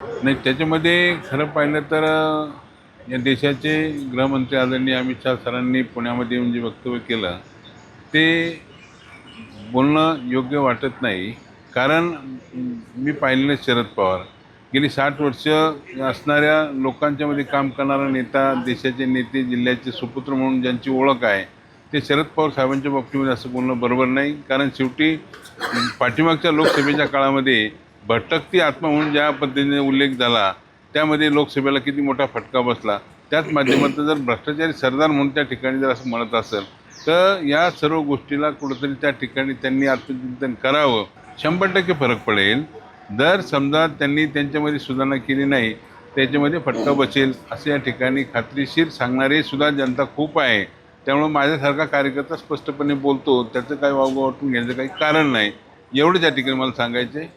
नाही, त्याच्यामध्ये खरं पाहिलं तर या देशाचे गृहमंत्री आदरणीय अमित शाह सरांनी पुण्यामध्ये येऊन जे वक्तव्य केलं ते बोलणं योग्य वाटत नाही. कारण मी पाहिलेलं शरद पवार गेली 60 वर्ष असणाऱ्या लोकांच्यामध्ये काम करणारा नेता, देशाचे नेते, जिल्ह्याचे सुपुत्र म्हणून ज्यांची ओळख आहे, ते शरद पवार साहेबांच्या बाबतीमध्ये असं बोलणं बरोबर नाही. कारण शेवटी पाठीमागच्या लोकसभेच्या काळामध्ये भटकती आत्मा म्हणून ज्या पद्धतीने उल्लेख झाला, त्यामध्ये लोकसभेला किती मोठा फटका बसला. त्याच माध्यमातून जर भ्रष्टाचारी सरदार म्हणून त्या ठिकाणी जर असं म्हणत असेल, तर या सर्व गोष्टीला कुठंतरी त्या ठिकाणी त्यांनी आत्मचिंतन करावं. 100% फरक पडेल. जर समजा त्यांनी त्यांच्यामध्ये सुधारणा केली नाही, त्याच्यामध्ये फटका बसेल असं या ठिकाणी खात्रीशीर सांगणारे सुद्धा जनता खूप आहे. त्यामुळं माझ्यासारखा कार्यकर्ता स्पष्टपणे बोलतो, त्याचं काही वावगं वाटून घ्यायचं काही कारण नाही. एवढंच या ठिकाणी मला सांगायचं आहे.